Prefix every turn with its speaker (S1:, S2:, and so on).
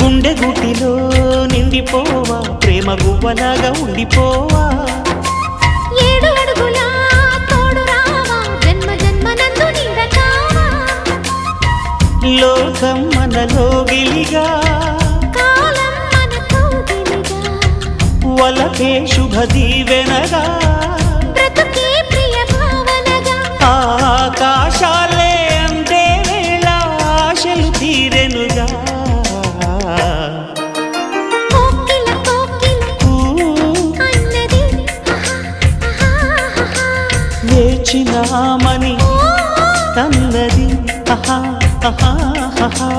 S1: గుండె గుటిలో నిండిపోవా ప్రేమ గువ్వలాగా ఉండిపోవా
S2: 7 అడుగుల తోడు రావా జన్మ జన్మనందు నీడ కావా
S1: లోకం మనలో గిలిగా
S2: కాలం మనతో గిలిగా
S1: వలకే శుభ దీవెనగా
S2: బ్రతుకే ప్రియ భావనగా
S1: ఆకాశాలే అందే వేళ ఆశలు తీరెనుగా
S2: కోకిల కోకిల అన్నది
S1: వేచినామని తన్నది ఆహా ఆహా ఆహా